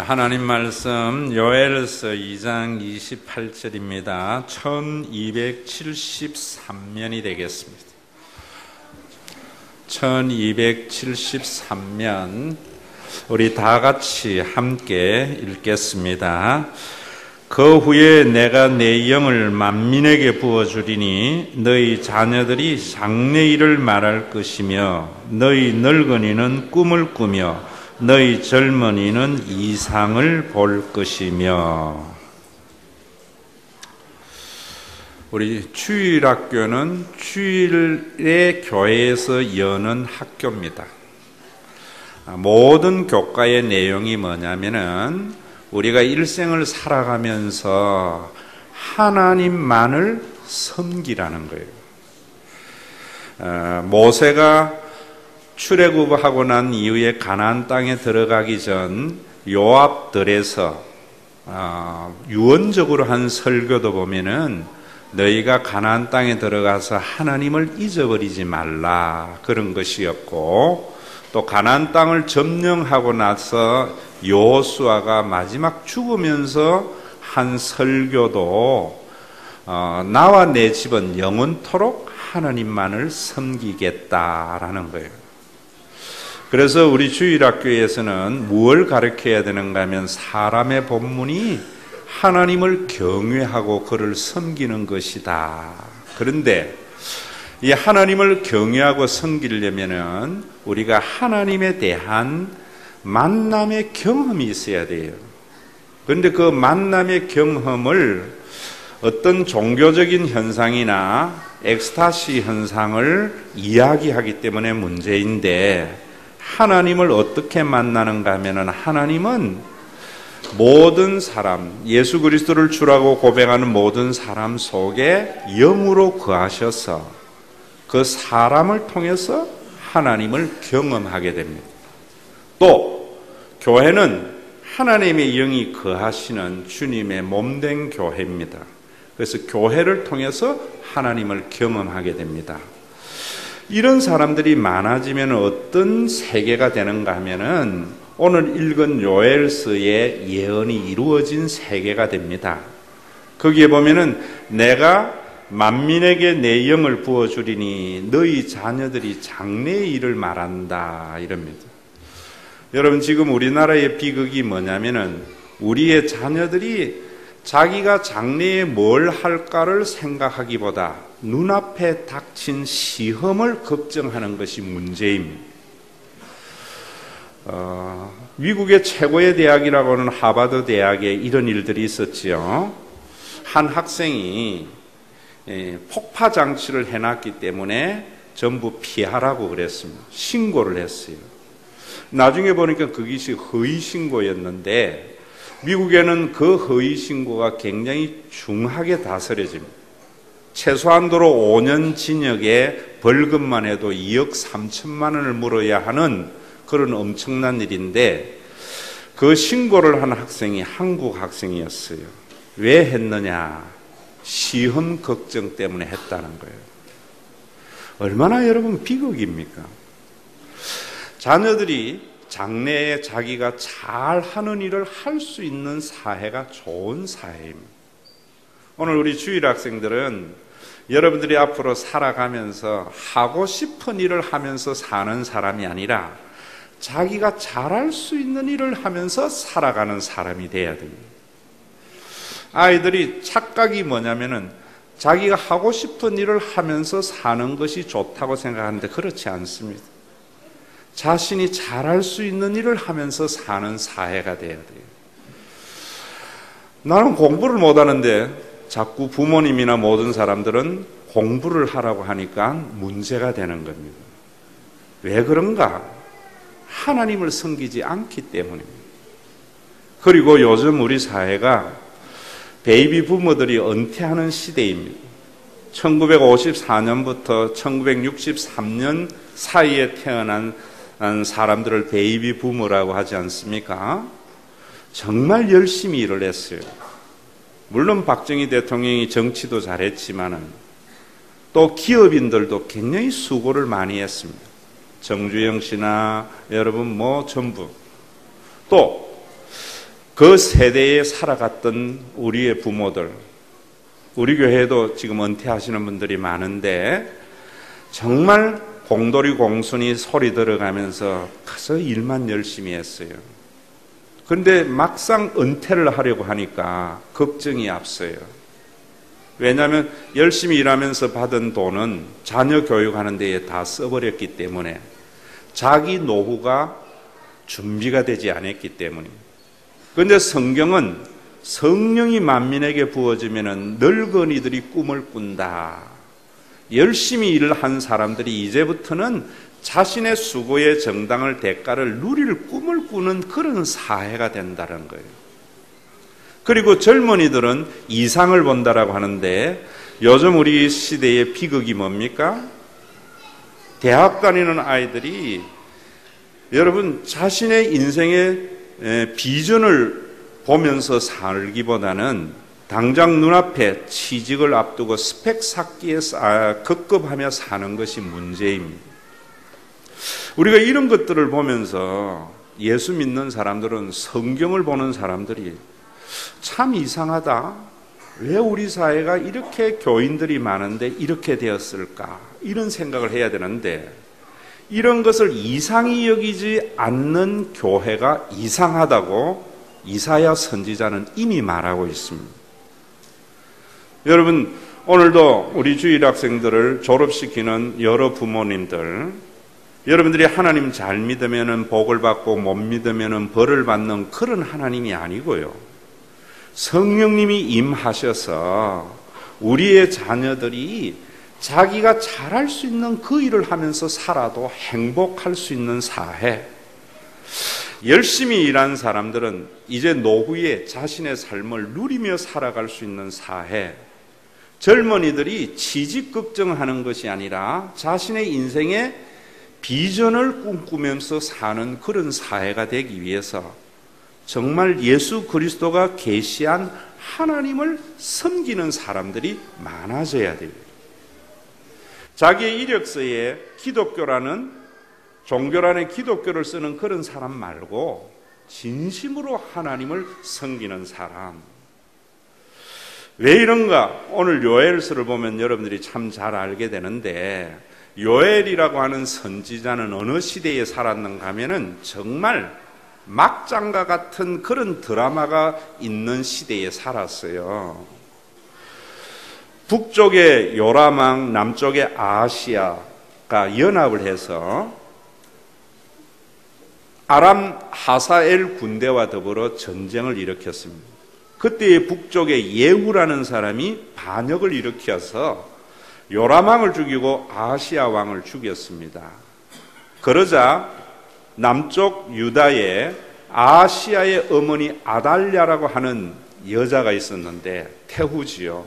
하나님 말씀 요엘서 2장 28절입니다. 1273면이 되겠습니다. 1273면 우리 다 같이 함께 읽겠습니다. 그 후에 내가 내 영을 만민에게 부어주리니 너희 자녀들이 장래일을 말할 것이며 너희 늙은이는 꿈을 꾸며 너희 젊은이는 이상을 볼 것이며. 우리 주일학교는 주일에 교회에서 여는 학교입니다. 모든 교과의 내용이 뭐냐면은 우리가 일생을 살아가면서 하나님만을 섬기라는 거예요. 모세가 출애굽하고 난 이후에 가나안 땅에 들어가기 전 요압들에서 유언적으로 한 설교도 보면은 너희가 가나안 땅에 들어가서 하나님을 잊어버리지 말라 그런 것이었고, 또 가나안 땅을 점령하고 나서 여호수아가 마지막 죽으면서 한 설교도 나와 내 집은 영원토록 하나님만을 섬기겠다라는 거예요. 그래서 우리 주일학교에서는 무엇을 가르쳐야 되는가 하면 사람의 본분이 하나님을 경외하고 그를 섬기는 것이다. 그런데 이 하나님을 경외하고 섬기려면은 우리가 하나님에 대한 만남의 경험이 있어야 돼요. 그런데 그 만남의 경험을 어떤 종교적인 현상이나 엑스타시 현상을 이야기하기 때문에 문제인데, 하나님을 어떻게 만나는가 하면은 하나님은 모든 사람, 예수 그리스도를 주라고 고백하는 모든 사람 속에 영으로 거하셔서 그 사람을 통해서 하나님을 경험하게 됩니다. 또 교회는 하나님의 영이 거하시는 주님의 몸된 교회입니다. 그래서 교회를 통해서 하나님을 경험하게 됩니다. 이런 사람들이 많아지면 어떤 세계가 되는가 하면은 오늘 읽은 요엘서의 예언이 이루어진 세계가 됩니다. 거기에 보면은 내가 만민에게 내 영을 부어주리니 너희 자녀들이 장래의 일을 말한다 이럽니다. 여러분, 지금 우리나라의 비극이 뭐냐면은 우리의 자녀들이 자기가 장래에 뭘 할까를 생각하기보다 눈앞에 닥친 시험을 걱정하는 것이 문제입니다. 미국의 최고의 대학이라고 하는 하버드 대학에 이런 일들이 있었지요. 한 학생이 폭파 장치를 해놨기 때문에 전부 피하라고 그랬습니다. 신고를 했어요. 나중에 보니까 그것이 허위 신고였는데 미국에는 그 허위 신고가 굉장히 중하게 다스려집니다. 최소한도로 5년 징역에 벌금만 해도 2억 3천만 원을 물어야 하는 그런 엄청난 일인데, 그 신고를 한 학생이 한국 학생이었어요. 왜 했느냐? 시험 걱정 때문에 했다는 거예요. 얼마나 여러분 비극입니까? 자녀들이 장래에 자기가 잘하는 일을 할 수 있는 사회가 좋은 사회입니다. 오늘 우리 주일학생들은 여러분들이 앞으로 살아가면서 하고 싶은 일을 하면서 사는 사람이 아니라 자기가 잘할 수 있는 일을 하면서 살아가는 사람이 돼야 됩니다. 아이들이 착각이 뭐냐면은 자기가 하고 싶은 일을 하면서 사는 것이 좋다고 생각하는데 그렇지 않습니다. 자신이 잘할 수 있는 일을 하면서 사는 사회가 돼야 돼요. 나는 공부를 못하는데 자꾸 부모님이나 모든 사람들은 공부를 하라고 하니까 문제가 되는 겁니다. 왜 그런가? 하나님을 섬기지 않기 때문입니다. 그리고 요즘 우리 사회가 베이비 부모들이 은퇴하는 시대입니다. 1954년부터 1963년 사이에 태어난 사람들을 베이비 부모라고 하지 않습니까? 정말 열심히 일을 했어요. 물론 박정희 대통령이 정치도 잘했지만은 또 기업인들도 굉장히 수고를 많이 했습니다. 정주영 씨나 여러분 전부. 또 그 세대에 살아갔던 우리의 부모들, 우리 교회에도 지금 은퇴하시는 분들이 많은데 정말 공돌이 공순이 소리 들어가면서 가서 일만 열심히 했어요. 그런데 막상 은퇴를 하려고 하니까 걱정이 앞서요. 왜냐하면 열심히 일하면서 받은 돈은 자녀 교육하는 데에 다 써버렸기 때문에 자기 노후가 준비가 되지 않았기 때문입니다. 그런데 성경은 성령이 만민에게 부어지면 늙은이들이 꿈을 꾼다. 열심히 일을 한 사람들이 이제부터는 자신의 수고의 정당한 대가를 누릴 꿈을 꾸는 그런 사회가 된다는 거예요. 그리고 젊은이들은 이상을 본다라고 하는데 요즘 우리 시대의 비극이 뭡니까? 대학 다니는 아이들이 여러분 자신의 인생의 비전을 보면서 살기보다는 당장 눈앞에 취직을 앞두고 스펙 쌓기에 급급하며 사는 것이 문제입니다. 우리가 이런 것들을 보면서 예수 믿는 사람들은 성경을 보는 사람들이 참 이상하다. 왜 우리 사회가 이렇게 교인들이 많은데 이렇게 되었을까? 이런 생각을 해야 되는데 이런 것을 이상히 여기지 않는 교회가 이상하다고 이사야 선지자는 이미 말하고 있습니다. 여러분, 오늘도 우리 주일학생들을 졸업시키는 여러 부모님들, 여러분들이 하나님 잘 믿으면 복을 받고 못 믿으면 벌을 받는 그런 하나님이 아니고요. 성령님이 임하셔서 우리의 자녀들이 자기가 잘할 수 있는 그 일을 하면서 살아도 행복할 수 있는 사회. 열심히 일한 사람들은 이제 노후에 자신의 삶을 누리며 살아갈 수 있는 사회. 젊은이들이 취직 걱정하는 것이 아니라 자신의 인생의 비전을 꿈꾸면서 사는 그런 사회가 되기 위해서 정말 예수 그리스도가 계시한 하나님을 섬기는 사람들이 많아져야 됩니다. 자기의 이력서에 기독교라는 종교라는 기독교를 쓰는 그런 사람 말고 진심으로 하나님을 섬기는 사람. 왜 이런가? 오늘 요엘서를 보면 여러분들이 참 잘 알게 되는데 요엘이라고 하는 선지자는 어느 시대에 살았는가 하면은 정말 막장과 같은 그런 드라마가 있는 시대에 살았어요. 북쪽의 요람왕, 남쪽의 아하시아가 연합을 해서 아람 하사엘 군대와 더불어 전쟁을 일으켰습니다. 그때 북쪽의 예후라는 사람이 반역을 일으켜서 요람왕을 죽이고 아하시아 왕을 죽였습니다. 그러자 남쪽 유다에 아하시아의 어머니 아달랴라고 하는 여자가 있었는데 태후지요.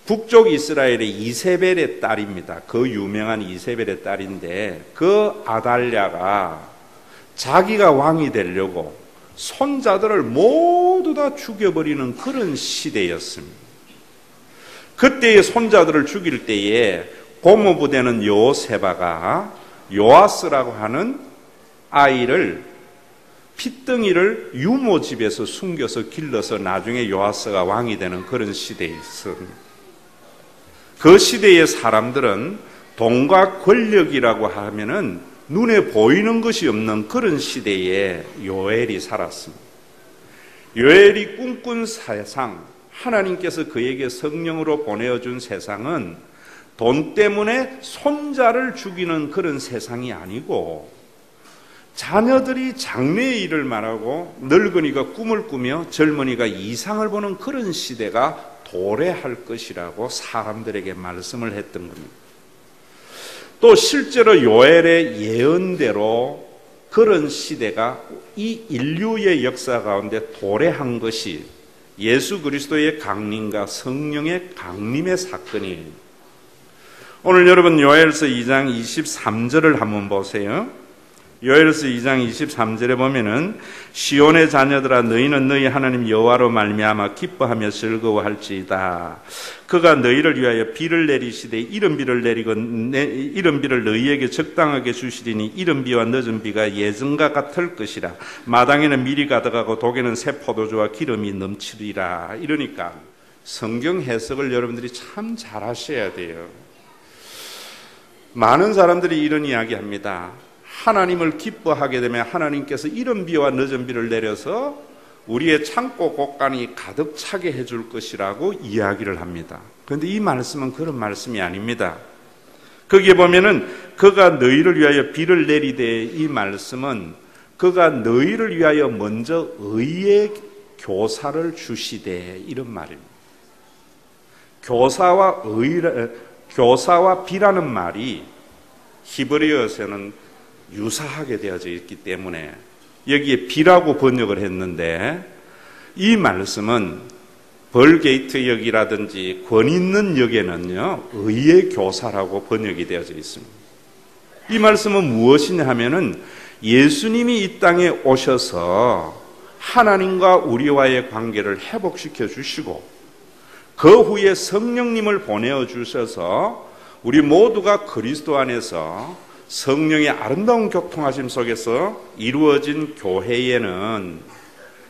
북쪽 이스라엘의 이세벨의 딸입니다. 그 유명한 이세벨의 딸인데 그 아달랴가 자기가 왕이 되려고 손자들을 모두 다 죽여버리는 그런 시대였습니다. 그때의 손자들을 죽일 때에 고모부되는 요세바가 요아스라고 하는 아이를 핏덩이를 유모집에서 숨겨서 길러서 나중에 요아스가 왕이 되는 그런 시대에 있습니다. 그 시대의 사람들은 돈과 권력이라고 하면은 눈에 보이는 것이 없는 그런 시대에 요엘이 살았습니다. 요엘이 꿈꾼 세상, 하나님께서 그에게 성령으로 보내어준 세상은 돈 때문에 손자를 죽이는 그런 세상이 아니고 자녀들이 장래의 일을 말하고 늙은이가 꿈을 꾸며 젊은이가 이상을 보는 그런 시대가 도래할 것이라고 사람들에게 말씀을 했던 겁니다. 또 실제로 요엘의 예언대로 그런 시대가 이 인류의 역사 가운데 도래한 것이 예수 그리스도의 강림과 성령의 강림의 사건이에요. 오늘 여러분 요엘서 2장 23절을 한번 보세요. 요엘서 2장 23절에 보면은 시온의 자녀들아 너희는 너희 하나님 여호와로 말미암아 기뻐하며 즐거워할지이다. 그가 너희를 위하여 비를 내리시되 이른 비를 내리고 이른 비를 너희에게 적당하게 주시리니 이른 비와 늦은 비가 예전과 같을 것이라. 마당에는 밀이 가득하고 독에는 새 포도주와 기름이 넘치리라. 이러니까 성경 해석을 여러분들이 참 잘하셔야 돼요. 많은 사람들이 이런 이야기합니다. 하나님을 기뻐하게 되면 하나님께서 이른 비와 늦은 비를 내려서 우리의 창고 곳간이 가득 차게 해줄 것이라고 이야기를 합니다. 그런데 이 말씀은 그런 말씀이 아닙니다. 거기에 보면은 그가 너희를 위하여 비를 내리되, 이 말씀은 그가 너희를 위하여 먼저 의의 교사를 주시되, 이런 말입니다. 교사와 비라는 말이 히브리어에서는 유사하게 되어져 있기 때문에 여기에 비라고 번역을 했는데, 이 말씀은 벌게이트 역이라든지 권 있는 역에는요 의의 교사라고 번역이 되어져 있습니다. 이 말씀은 무엇이냐 하면은 예수님이 이 땅에 오셔서 하나님과 우리와의 관계를 회복시켜 주시고 그 후에 성령님을 보내어 주셔서 우리 모두가 그리스도 안에서 성령의 아름다운 교통하심 속에서 이루어진 교회에는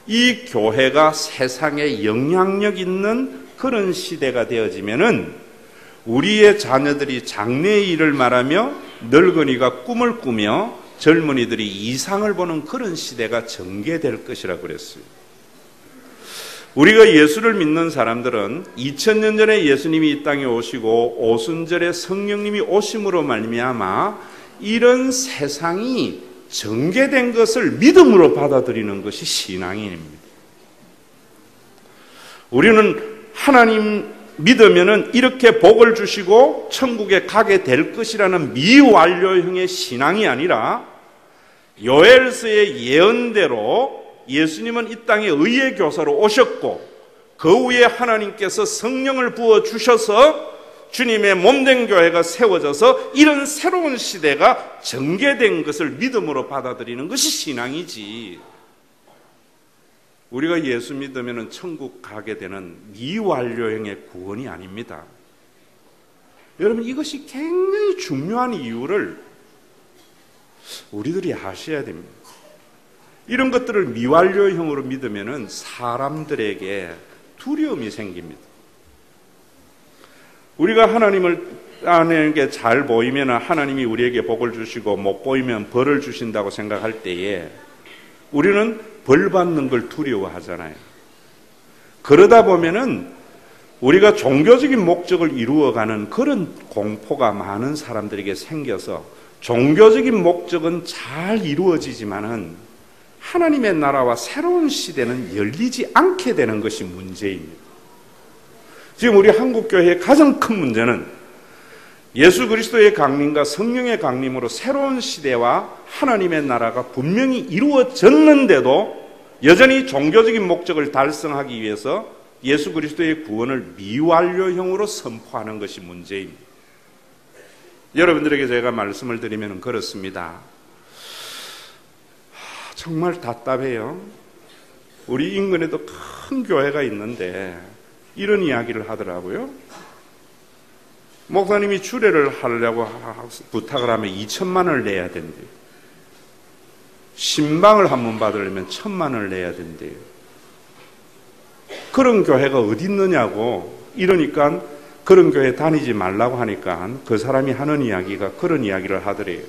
이 교회가 세상에 영향력 있는 그런 시대가 되어지면은 우리의 자녀들이 장래의 일을 말하며 늙은이가 꿈을 꾸며 젊은이들이 이상을 보는 그런 시대가 전개될 것이라고 그랬어요. 우리가 예수를 믿는 사람들은 2000년 전에 예수님이 이 땅에 오시고 오순절에 성령님이 오심으로 말미암아 이런 세상이 전개된 것을 믿음으로 받아들이는 것이 신앙인입니다. 우리는 하나님 믿으면은 이렇게 복을 주시고 천국에 가게 될 것이라는 미완료형의 신앙이 아니라 요엘서의 예언대로 예수님은 이 땅에 의의 교사로 오셨고 그 후에 하나님께서 성령을 부어 주셔서 주님의 몸된 교회가 세워져서 이런 새로운 시대가 전개된 것을 믿음으로 받아들이는 것이 신앙이지, 우리가 예수 믿으면 천국 가게 되는 미완료형의 구원이 아닙니다. 여러분, 이것이 굉장히 중요한 이유를 우리들이 아셔야 됩니다. 이런 것들을 미완료형으로 믿으면 사람들에게 두려움이 생깁니다. 우리가 하나님에게 잘 보이면 하나님이 우리에게 복을 주시고 못 보이면 벌을 주신다고 생각할 때에 우리는 벌 받는 걸 두려워하잖아요. 그러다 보면은 우리가 종교적인 목적을 이루어가는 그런 공포가 많은 사람들에게 생겨서 종교적인 목적은 잘 이루어지지만은 하나님의 나라와 새로운 시대는 열리지 않게 되는 것이 문제입니다. 지금 우리 한국교회의 가장 큰 문제는 예수 그리스도의 강림과 성령의 강림으로 새로운 시대와 하나님의 나라가 분명히 이루어졌는데도 여전히 종교적인 목적을 달성하기 위해서 예수 그리스도의 구원을 미완료형으로 선포하는 것이 문제입니다. 여러분들에게 제가 말씀을 드리면 그렇습니다. 정말 답답해요. 우리 인근에도 큰 교회가 있는데 이런 이야기를 하더라고요. 목사님이 주례를 하려고 부탁을 하면 2천만 원을 내야 된대요. 신방을 한번 받으려면 1,000만 원을 내야 된대요. 그런 교회가 어디 있느냐고 이러니까 그런 교회 다니지 말라고 하니까 그 사람이 하는 이야기가 그런 이야기를 하더래요.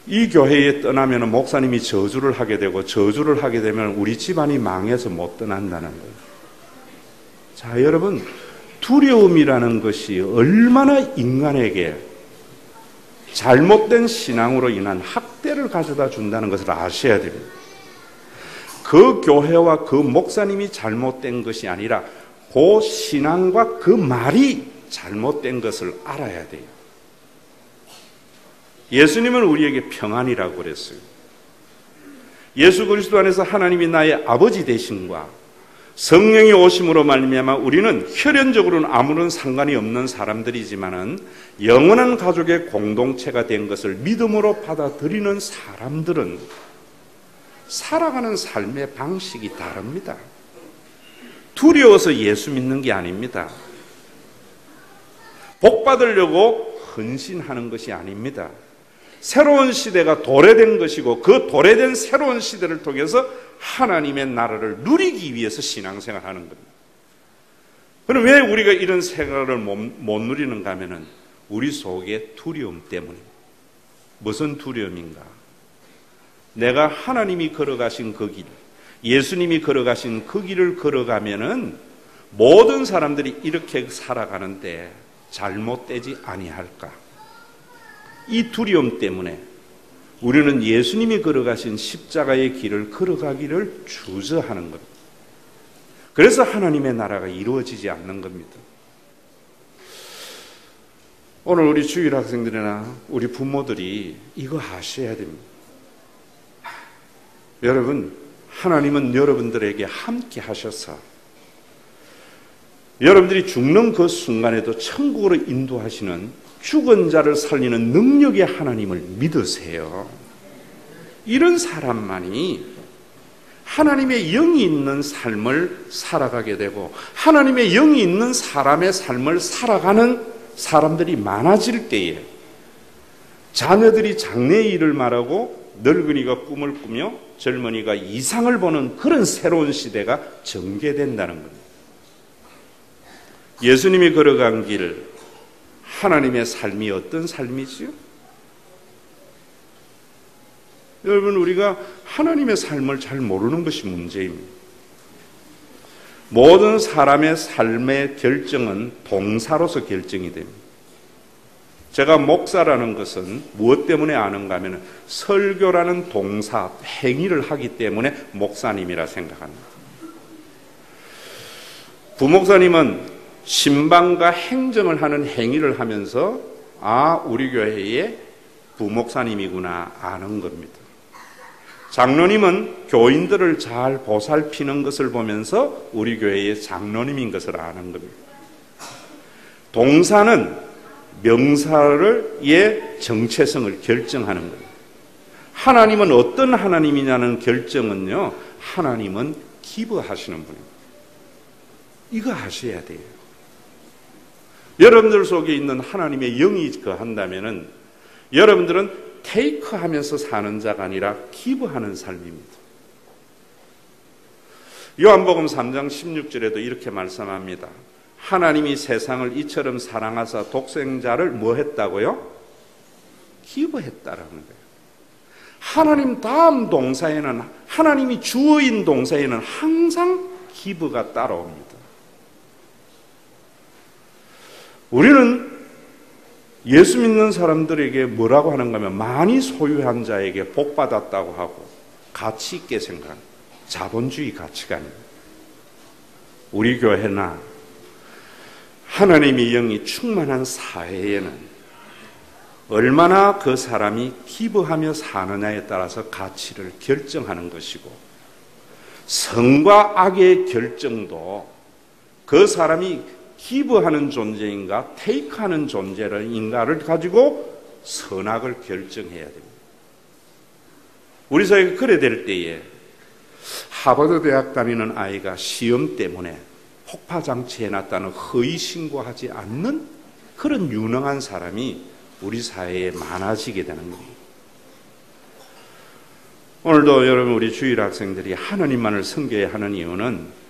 이 교회에 떠나면 목사님이 저주를 하게 되고 저주를 하게 되면 우리 집안이 망해서 못 떠난다는 거예요. 자, 여러분, 두려움이라는 것이 얼마나 인간에게 잘못된 신앙으로 인한 학대를 가져다 준다는 것을 아셔야 됩니다. 그 교회와 그 목사님이 잘못된 것이 아니라 그 신앙과 그 말이 잘못된 것을 알아야 돼요. 예수님은 우리에게 평안이라고 그랬어요. 예수 그리스도 안에서 하나님이 나의 아버지 되심과 성령이 오심으로 말미암아 우리는 혈연적으로는 아무런 상관이 없는 사람들이지만은 영원한 가족의 공동체가 된 것을 믿음으로 받아들이는 사람들은 살아가는 삶의 방식이 다릅니다. 두려워서 예수 믿는 게 아닙니다. 복 받으려고 헌신하는 것이 아닙니다. 새로운 시대가 도래된 것이고 그 도래된 새로운 시대를 통해서 하나님의 나라를 누리기 위해서 신앙생활하는 겁니다. 그럼 왜 우리가 이런 생활을 못 누리는가 하면은 우리 속에 두려움 때문입니다. 무슨 두려움인가? 내가 하나님이 걸어가신 그 길, 예수님이 걸어가신 그 길을 걸어가면은 모든 사람들이 이렇게 살아가는데 잘못되지 아니할까? 이 두려움 때문에 우리는 예수님이 걸어가신 십자가의 길을 걸어가기를 주저하는 겁니다. 그래서 하나님의 나라가 이루어지지 않는 겁니다. 오늘 우리 주일 학생들이나 우리 부모들이 이거 아셔야 됩니다. 여러분, 하나님은 여러분들에게 함께 하셔서 여러분들이 죽는 그 순간에도 천국으로 인도하시는 죽은 자를 살리는 능력의 하나님을 믿으세요. 이런 사람만이 하나님의 영이 있는 삶을 살아가게 되고 하나님의 영이 있는 사람의 삶을 살아가는 사람들이 많아질 때에 자녀들이 장래의 일을 말하고 늙은이가 꿈을 꾸며 젊은이가 이상을 보는 그런 새로운 시대가 전개된다는 겁니다. 예수님이 걸어간 길, 하나님의 삶이 어떤 삶이지요? 여러분, 우리가 하나님의 삶을 잘 모르는 것이 문제입니다. 모든 사람의 삶의 결정은 동사로서 결정이 됩니다. 제가 목사라는 것은 무엇 때문에 아는가 하면 설교라는 동사, 행위를 하기 때문에 목사님이라 생각합니다. 부목사님은 신방과 행정을 하는 행위를 하면서 우리 교회의 부목사님이구나 아는 겁니다. 장로님은 교인들을 잘 보살피는 것을 보면서 우리 교회의 장로님인 것을 아는 겁니다. 동사는 명사의 정체성을 결정하는 겁니다. 하나님은 어떤 하나님이냐는 결정은요, 하나님은 기부하시는 분입니다. 이거 아셔야 돼요. 여러분들 속에 있는 하나님의 영이 거한다면은 여러분들은 테이크하면서 사는 자가 아니라 기부하는 삶입니다. 요한복음 3장 16절에도 이렇게 말씀합니다. 하나님이 세상을 이처럼 사랑하사 독생자를 뭐 했다고요? 기부했다라는 거예요. 하나님 다음 동사에는, 하나님이 주어인 동사에는 항상 기부가 따라옵니다. 우리는 예수 믿는 사람들에게 뭐라고 하는가 하면 많이 소유한 자에게 복 받았다고 하고 가치 있게 생각하는 자본주의 가치관입니다. 우리 교회나 하나님의 영이 충만한 사회에는 얼마나 그 사람이 기부하며 사느냐에 따라서 가치를 결정하는 것이고, 선과 악의 결정도 그 사람이 기부하는 존재인가 테이크하는 존재인가를 가지고 선악을 결정해야 됩니다. 우리 사회가 그래 될 때에 하버드 대학 다니는 아이가 시험 때문에 폭파장치 해놨다는 허위 신고하지 않는 그런 유능한 사람이 우리 사회에 많아지게 되는 겁니다. 오늘도 여러분, 우리 주일 학생들이 하나님만을 섬겨야 하는 이유는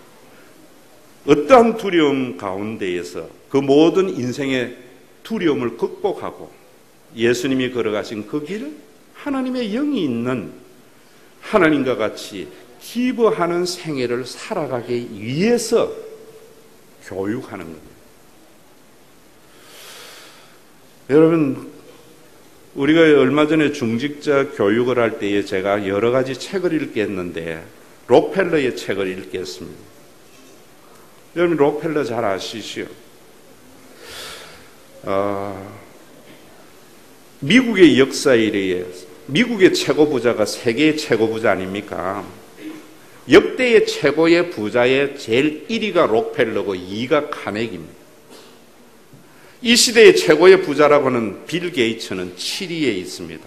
어떠한 두려움 가운데에서 그 모든 인생의 두려움을 극복하고 예수님이 걸어가신 그 길, 하나님의 영이 있는 하나님과 같이 기부하는 생애를 살아가기 위해서 교육하는 겁니다. 여러분, 우리가 얼마 전에 중직자 교육을 할 때에 제가 여러 가지 책을 읽겠는데 록펠러의 책을 읽겠습니다. 여러분, 록펠러 잘 아시죠? 미국의 역사 이래에 미국의 최고 부자가 세계의 최고 부자 아닙니까? 역대의 최고의 부자의 제일 1위가 록펠러고 2위가 카네기입니다. 이 시대의 최고의 부자라고는 빌 게이츠는 7위에 있습니다.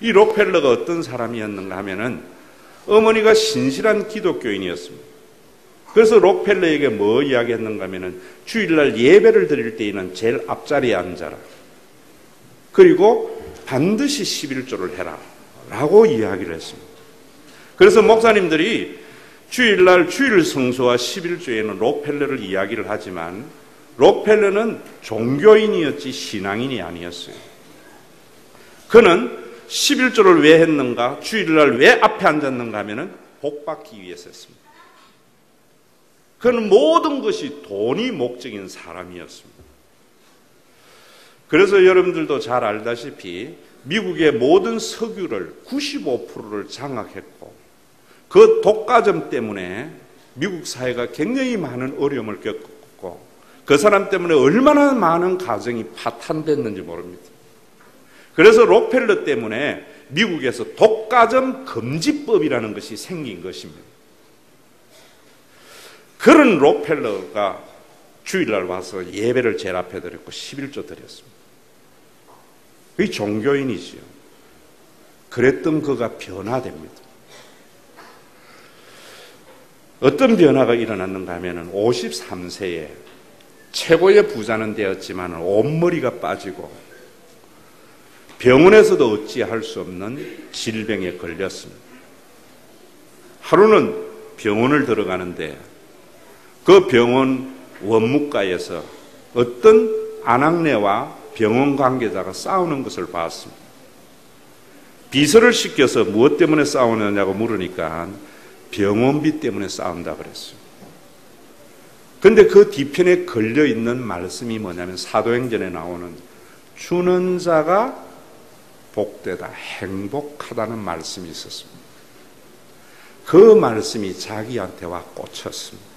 이 록펠러가 어떤 사람이었는가 하면은 어머니가 신실한 기독교인이었습니다. 그래서 록펠러에게 뭐 이야기했는가 하면은 주일날 예배를 드릴 때에는 제일 앞자리에 앉아라. 그리고 반드시 11조를 해라. 라고 이야기를 했습니다. 그래서 목사님들이 주일날 주일 성수와 11조에는 록펠러를 이야기를 하지만 록펠러는 종교인이었지 신앙인이 아니었어요. 그는 11조를 왜 했는가? 주일날 왜 앞에 앉았는가 하면은 복받기 위해서 했습니다. 그는 모든 것이 돈이 목적인 사람이었습니다. 그래서 여러분들도 잘 알다시피 미국의 모든 석유를 95%를 장악했고 그 독과점 때문에 미국 사회가 굉장히 많은 어려움을 겪었고 그 사람 때문에 얼마나 많은 가정이 파탄됐는지 모릅니다. 그래서 록펠러 때문에 미국에서 독과점 금지법이라는 것이 생긴 것입니다. 그런 록펠러가 주일날 와서 예배를 제일 앞에 드렸고 11조 드렸습니다. 그게 종교인이지요. 그랬던 그가 변화됩니다. 어떤 변화가 일어났는가 하면 53세에 최고의 부자는 되었지만 온머리가 빠지고 병원에서도 어찌할 수 없는 질병에 걸렸습니다. 하루는 병원을 들어가는데 그 병원 원무과에서 어떤 아낙네와 병원 관계자가 싸우는 것을 봤습니다. 비서를 시켜서 무엇 때문에 싸우느냐고 물으니까 병원비 때문에 싸운다 그랬어요. 그런데 그 뒤편에 걸려있는 말씀이 뭐냐면 사도행전에 나오는 주는 자가 복되다, 행복하다는 말씀이 있었습니다. 그 말씀이 자기한테 와 꽂혔습니다.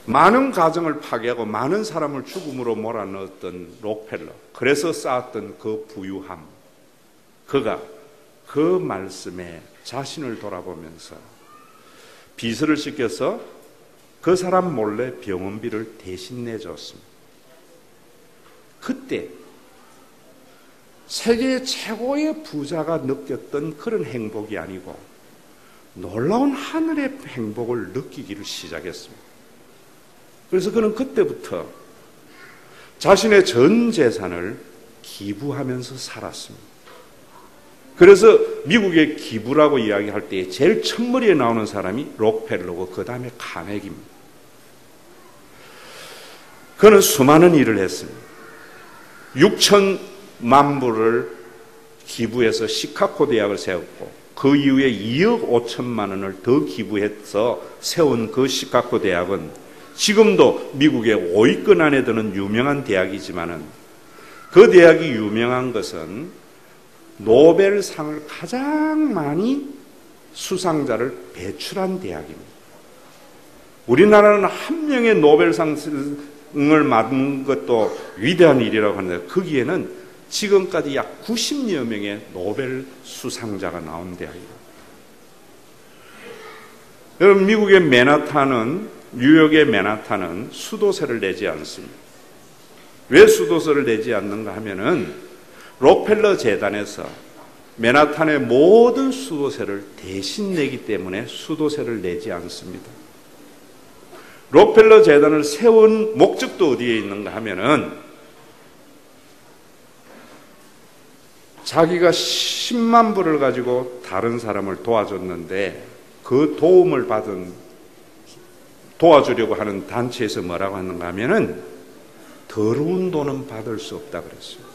많은 가정을 파괴하고 많은 사람을 죽음으로 몰아넣었던 록펠러, 그래서 쌓았던 그 부유함, 그가 그 말씀에 자신을 돌아보면서 비서를 시켜서 그 사람 몰래 병원비를 대신 내줬습니다. 그때 세계 최고의 부자가 느꼈던 그런 행복이 아니고 놀라운 하늘의 행복을 느끼기를 시작했습니다. 그래서 그는 그때부터 자신의 전 재산을 기부하면서 살았습니다. 그래서 미국의 기부라고 이야기할 때 제일 첫머리에 나오는 사람이 록펠러고 그 다음에 카네기입니다. 그는 수많은 일을 했습니다. 6천만 불을 기부해서 시카고 대학을 세웠고 그 이후에 2억 5천만 원을 더 기부해서 세운 그 시카고 대학은 지금도 미국의 5위권 안에 드는 유명한 대학이지만은 그 대학이 유명한 것은 노벨상을 가장 많이 수상자를 배출한 대학입니다. 우리나라는 한 명의 노벨상을 받은 것도 위대한 일이라고 하는데 거기에는 지금까지 약 90여 명의 노벨 수상자가 나온 대학입니다. 여러분, 미국의 맨하탄은 뉴욕의 맨하탄은 수도세를 내지 않습니다. 왜 수도세를 내지 않는가 하면은 록펠러 재단에서 맨하탄의 모든 수도세를 대신 내기 때문에 수도세를 내지 않습니다. 록펠러 재단을 세운 목적도 어디에 있는가 하면은 자기가 10만 불을 가지고 다른 사람을 도와줬는데 그 도움을 받은 도와주려고 하는 단체에서 뭐라고 하는가 하면은 더러운 돈은 받을 수 없다 그랬어요.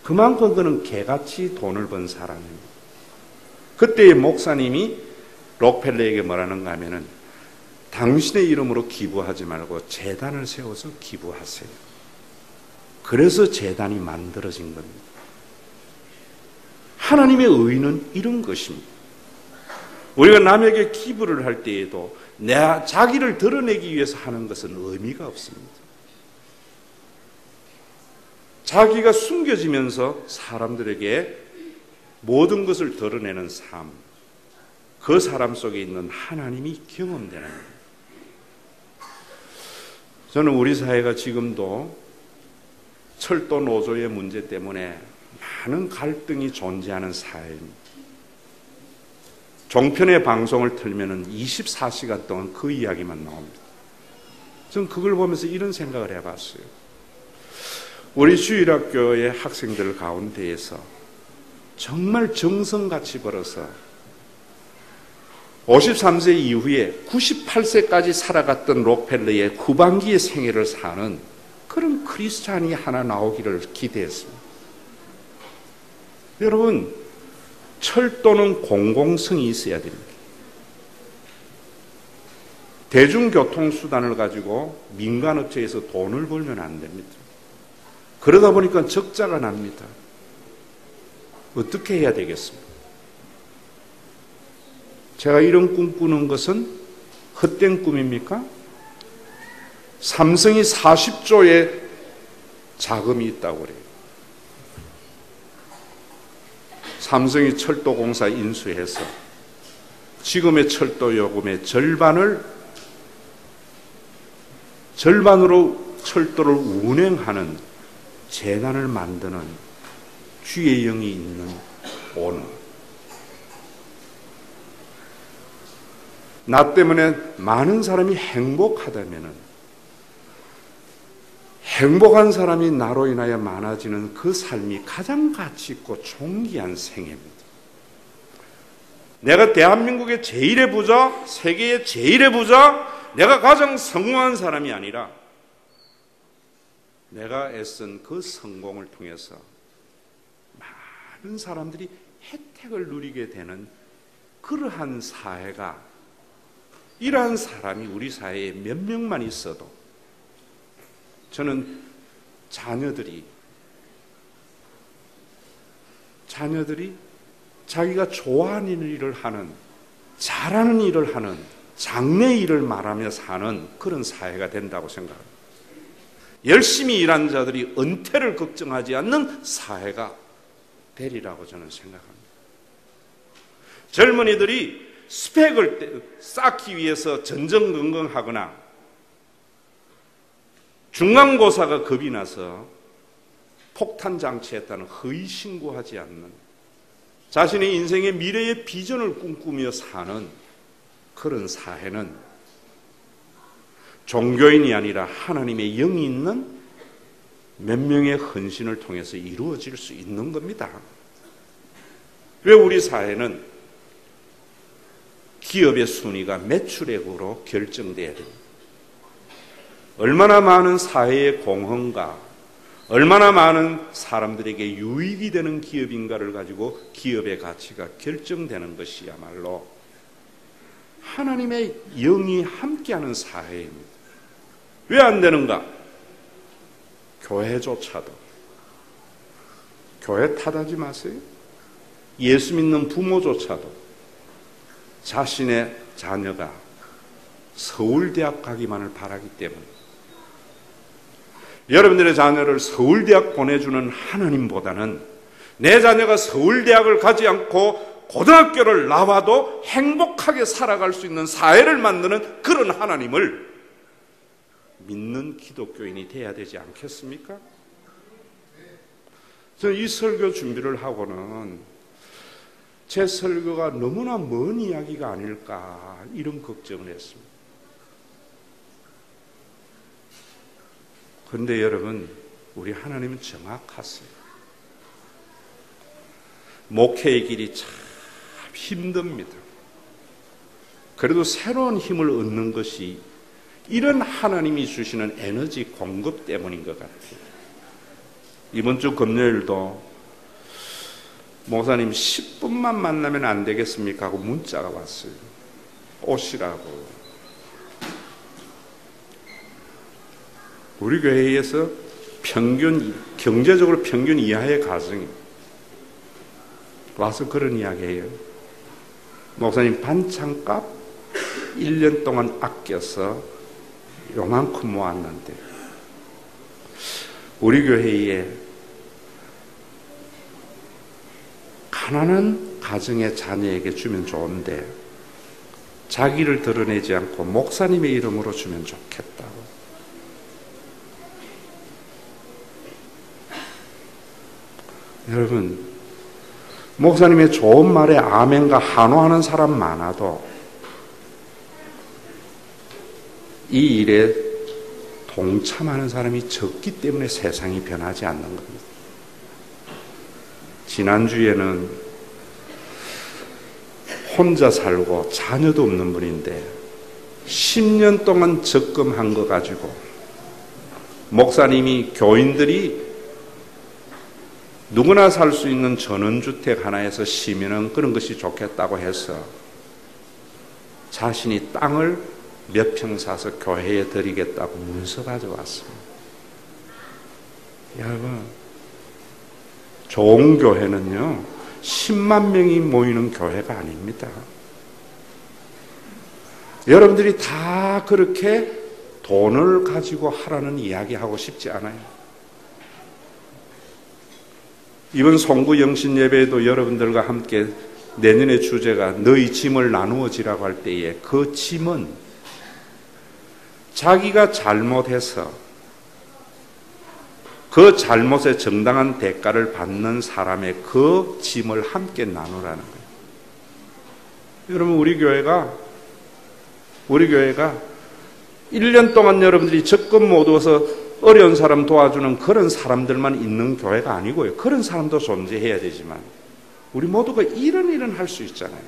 그만큼 그는 개같이 돈을 번 사람입니다. 그때의 목사님이 록펠러에게 뭐라는가 하면은 당신의 이름으로 기부하지 말고 재단을 세워서 기부하세요. 그래서 재단이 만들어진 겁니다. 하나님의 의는 이런 것입니다. 우리가 남에게 기부를 할 때에도 자기를 드러내기 위해서 하는 것은 의미가 없습니다. 자기가 숨겨지면서 사람들에게 모든 것을 드러내는 삶, 그 사람 속에 있는 하나님이 경험되는 거예요. 저는 우리 사회가 지금도 철도 노조의 문제 때문에 많은 갈등이 존재하는 사회입니다. 종편의 방송을 틀면은 24시간 동안 그 이야기만 나옵니다. 저는 그걸 보면서 이런 생각을 해봤어요. 우리 주일학교의 학생들 가운데에서 정말 정성같이 벌어서 53세 이후에 98세까지 살아갔던 록펠러의 후반기의 생애를 사는 그런 크리스찬이 하나 나오기를 기대했습니다. 여러분, 철도는 공공성이 있어야 됩니다. 대중교통수단을 가지고 민간업체에서 돈을 벌면 안 됩니다. 그러다 보니까 적자가 납니다. 어떻게 해야 되겠습니까? 제가 이런 꿈 꾸는 것은 헛된 꿈입니까? 삼성이 40조의 자금이 있다고 그래요. 삼성이 철도공사 인수해서 지금의 철도 요금의 절반으로 철도를 운행하는 재단을 만드는 주의 영이 있는 오너. 나 때문에 많은 사람이 행복하다면은 행복한 사람이 나로 인하여 많아지는 그 삶이 가장 가치 있고 존귀한 생애입니다. 내가 대한민국의 제일의 부자, 세계의 제일의 부자, 내가 가장 성공한 사람이 아니라 내가 애쓴 그 성공을 통해서 많은 사람들이 혜택을 누리게 되는 그러한 사회가, 이러한 사람이 우리 사회에 몇 명만 있어도 저는 자녀들이 자기가 좋아하는 일을 하는, 잘하는 일을 하는, 장래 일을 말하며 사는 그런 사회가 된다고 생각합니다. 열심히 일한 자들이 은퇴를 걱정하지 않는 사회가 되리라고 저는 생각합니다. 젊은이들이 스펙을 쌓기 위해서 전전긍긍하거나 중간고사가 겁이 나서 폭탄 장치했다는 허위 신고하지 않는, 자신의 인생의 미래의 비전을 꿈꾸며 사는 그런 사회는 종교인이 아니라 하나님의 영이 있는 몇 명의 헌신을 통해서 이루어질 수 있는 겁니다. 왜 우리 사회는 기업의 순위가 매출액으로 결정돼야 됩니다. 얼마나 많은 사회의 공헌과 얼마나 많은 사람들에게 유익이 되는 기업인가를 가지고 기업의 가치가 결정되는 것이야말로 하나님의 영이 함께하는 사회입니다. 왜 안 되는가? 교회조차도, 교회 탓하지 마세요. 예수 믿는 부모조차도 자신의 자녀가 서울대학 가기만을 바라기 때문에, 여러분들의 자녀를 서울대학 보내주는 하나님보다는 내 자녀가 서울대학을 가지 않고 고등학교를 나와도 행복하게 살아갈 수 있는 사회를 만드는 그런 하나님을 믿는 기독교인이 돼야 되지 않겠습니까? 저는 이 설교 준비를 하고는 제 설교가 너무나 먼 이야기가 아닐까 이런 걱정을 했습니다. 그런데 여러분, 우리 하나님은 정확하세요. 목회의 길이 참 힘듭니다. 그래도 새로운 힘을 얻는 것이 이런 하나님이 주시는 에너지 공급 때문인 것 같아요. 이번 주 금요일도 목사님 10분만 만나면 안 되겠습니까? 하고 문자가 왔어요. 오시라고. 우리 교회에서 경제적으로 평균 이하의 가정이 와서 그런 이야기해요. 목사님 반찬값 1년 동안 아껴서 요만큼 모았는데 우리 교회에 가난한 가정의 자녀에게 주면 좋은데 자기를 드러내지 않고 목사님의 이름으로 주면 좋겠다고. 여러분, 목사님의 좋은 말에 아멘과 환호하는 사람 많아도 이 일에 동참하는 사람이 적기 때문에 세상이 변하지 않는 겁니다. 지난주에는 혼자 살고 자녀도 없는 분인데 10년 동안 적금한 거 가지고 목사님이 교인들이 누구나 살 수 있는 전원주택 하나에서 쉬면은 그런 것이 좋겠다고 해서 자신이 땅을 몇 평 사서 교회에 드리겠다고 문서 가져왔습니다. 여러분, 좋은 교회는요 10만 명이 모이는 교회가 아닙니다. 여러분들이 다 그렇게 돈을 가지고 하라는 이야기하고 싶지 않아요. 이번 송구 영신 예배에도 여러분들과 함께 내년의 주제가 너희 짐을 나누어지라고 할 때에 그 짐은 자기가 잘못해서 그 잘못에 정당한 대가를 받는 사람의 그 짐을 함께 나누라는 거예요. 여러분, 우리 교회가 1년 동안 여러분들이 적금 못 얻어서 어려운 사람 도와주는 그런 사람들만 있는 교회가 아니고요. 그런 사람도 존재해야 되지만 우리 모두가 이런 일은 할 수 있잖아요.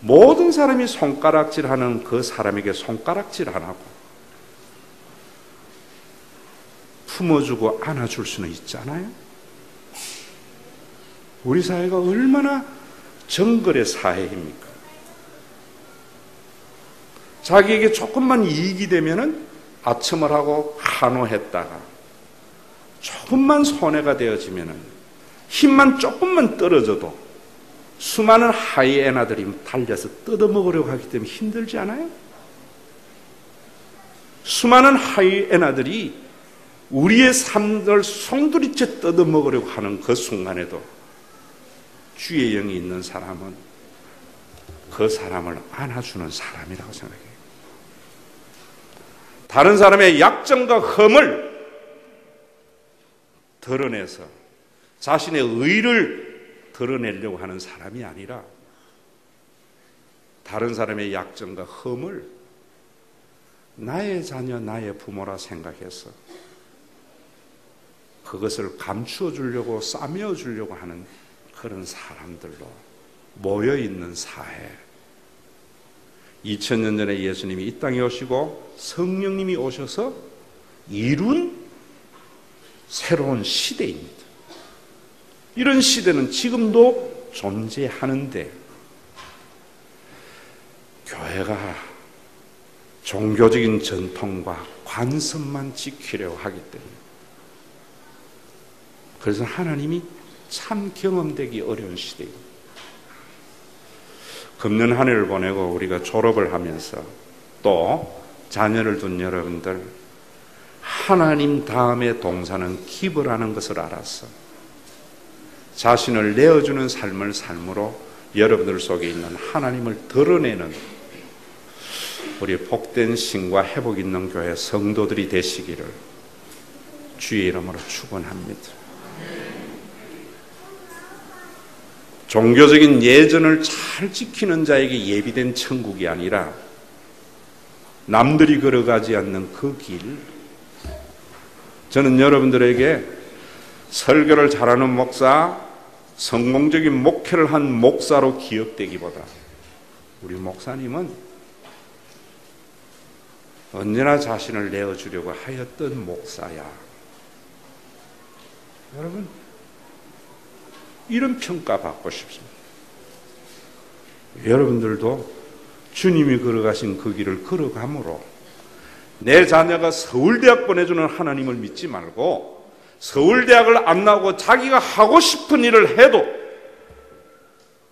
모든 사람이 손가락질하는 그 사람에게 손가락질 안 하고 품어주고 안아줄 수는 있잖아요. 우리 사회가 얼마나 정글의 사회입니까? 자기에게 조금만 이익이 되면은 아첨을 하고 환호했다가 조금만 손해가 되어지면은 힘만 조금만 떨어져도 수많은 하이에나들이 달려서 뜯어먹으려고 하기 때문에 힘들지 않아요? 수많은 하이에나들이 우리의 삶을 송두리째 뜯어먹으려고 하는 그 순간에도 주의 영이 있는 사람은 그 사람을 안아주는 사람이라고 생각해요. 다른 사람의 약점과 흠을 드러내서 자신의 의를 드러내려고 하는 사람이 아니라 다른 사람의 약점과 흠을 나의 자녀, 나의 부모라 생각해서 그것을 감추어 주려고 싸매어 주려고 하는 그런 사람들로 모여있는 사회. 2000년 전에 예수님이 이 땅에 오시고 성령님이 오셔서 이룬 새로운 시대입니다. 이런 시대는 지금도 존재하는데 교회가 종교적인 전통과 관습만 지키려고 하기 때문에 그래서 하나님이 참 경험되기 어려운 시대입니다. 금년 한 해를 보내고 우리가 졸업을 하면서 또 자녀를 둔 여러분들 하나님 다음의 동사는 기브라는 것을 알았어. 자신을 내어주는 삶을 삶으로 여러분들 속에 있는 하나님을 드러내는 우리 복된 신과 회복 있는 교회 성도들이 되시기를 주의 이름으로 축원합니다. 종교적인 예전을 잘 지키는 자에게 예비된 천국이 아니라 남들이 걸어가지 않는 그 길. 저는 여러분들에게 설교를 잘하는 목사, 성공적인 목회를 한 목사로 기억되기보다 우리 목사님은 언제나 자신을 내어주려고 하였던 목사야. 여러분, 이런 평가 받고 싶습니다. 여러분들도 주님이 걸어가신 그 길을 걸어가므로 내 자녀가 서울대학 보내주는 하나님을 믿지 말고 서울대학을 안 나오고 자기가 하고 싶은 일을 해도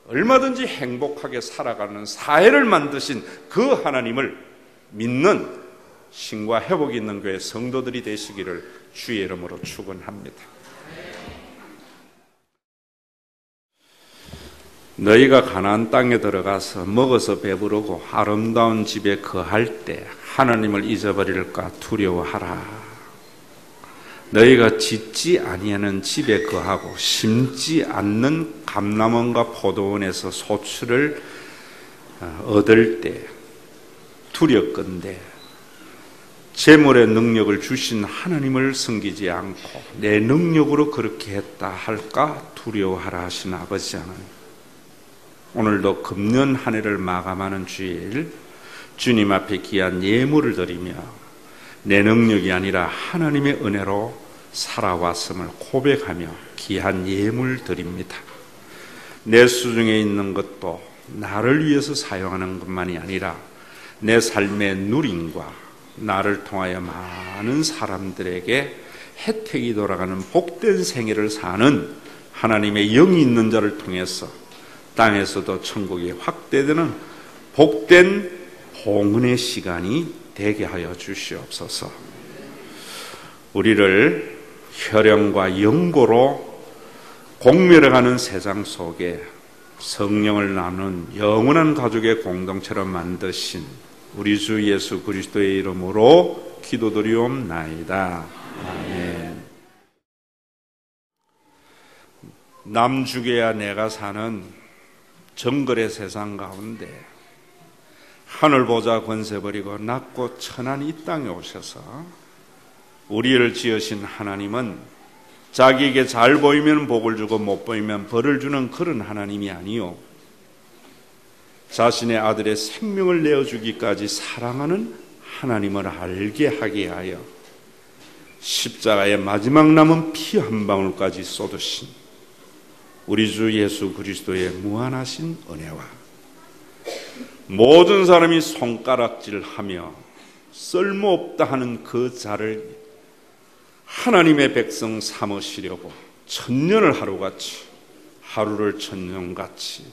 얼마든지 행복하게 살아가는 사회를 만드신 그 하나님을 믿는 신과 회복이 있는 교회 성도들이 되시기를 주의 이름으로 축원합니다. 너희가 가나안 땅에 들어가서 먹어서 배부르고 아름다운 집에 거할 때 하나님을 잊어버릴까 두려워하라. 너희가 짓지 아니하는 집에 거하고 심지 않는 감람원과 포도원에서 소출을 얻을 때 두렵건대 재물의 능력을 주신 하나님을 섬기지 않고 내 능력으로 그렇게 했다 할까 두려워하라 하신 아버지 하나님, 오늘도 금년 한 해를 마감하는 주일 주님 앞에 귀한 예물을 드리며 내 능력이 아니라 하나님의 은혜로 살아왔음을 고백하며 귀한 예물 드립니다. 내 수중에 있는 것도 나를 위해서 사용하는 것만이 아니라 내 삶의 누림과 나를 통하여 많은 사람들에게 혜택이 돌아가는 복된 생애를 사는 하나님의 영이 있는 자를 통해서 땅에서도 천국이 확대되는 복된 봉헌의 시간이 되게 하여 주시옵소서. 우리를 혈연과 연고로 공멸해가는 세상 속에 성령을 나눈 영원한 가족의 공동체로 만드신 우리 주 예수 그리스도의 이름으로 기도드리옵나이다. 아멘. 남 죽여야 내가 사는 정글의 세상 가운데 하늘 보좌 권세 버리고 낮고 천한 이 땅에 오셔서 우리를 지으신 하나님은 자기에게 잘 보이면 복을 주고 못 보이면 벌을 주는 그런 하나님이 아니요, 자신의 아들의 생명을 내어주기까지 사랑하는 하나님을 알게 하게 하여 십자가의 마지막 남은 피 한 방울까지 쏟으신 우리 주 예수 그리스도의 무한하신 은혜와 모든 사람이 손가락질하며 쓸모없다 하는 그 자를 하나님의 백성 삼으시려고 천년을 하루같이 하루를 천년같이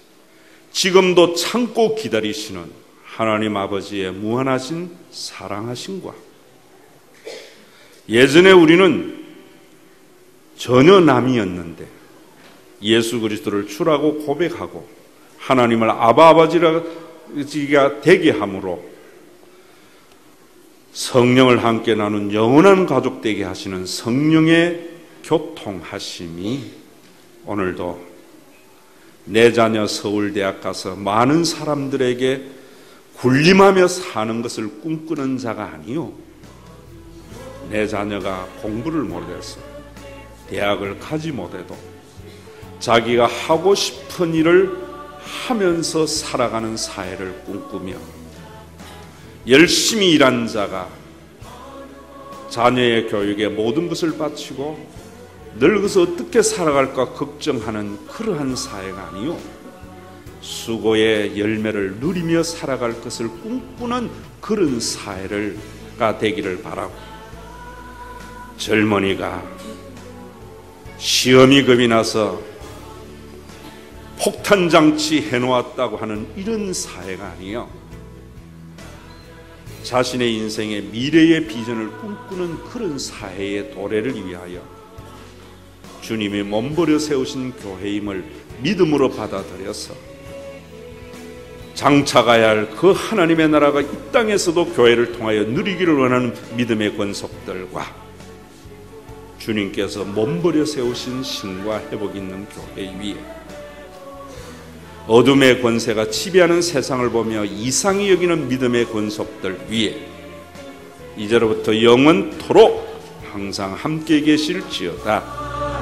지금도 참고 기다리시는 하나님 아버지의 무한하신 사랑하심과 예전에 우리는 전혀 남이었는데 예수 그리스도를 주라고 고백하고 하나님을 아바 아버지가 되게 함으로 성령을 함께 나눈 영원한 가족 되게 하시는 성령의 교통하심이 오늘도 내 자녀 서울대학 가서 많은 사람들에게 군림하며 사는 것을 꿈꾸는 자가 아니요, 내 자녀가 공부를 못해서 대학을 가지 못해도 자기가 하고 싶은 일을 하면서 살아가는 사회를 꿈꾸며 열심히 일한 자가 자녀의 교육에 모든 것을 바치고 늙어서 어떻게 살아갈까 걱정하는 그러한 사회가 아니요, 수고의 열매를 누리며 살아갈 것을 꿈꾸는 그런 사회가 되기를 바라고, 젊은이가 시험이 겁이 나서 폭탄장치 해놓았다고 하는 이런 사회가 아니요, 자신의 인생의 미래의 비전을 꿈꾸는 그런 사회의 도래를 위하여 주님이 몸버려 세우신 교회임을 믿음으로 받아들여서 장차가야 할 그 하나님의 나라가 이 땅에서도 교회를 통하여 누리기를 원하는 믿음의 권속들과 주님께서 몸버려 세우신 신과 회복 있는 교회 위에 어둠의 권세가 지배하는 세상을 보며 이상히 여기는 믿음의 권속들 위에 이제로부터 영원토록 항상 함께 계실지어다.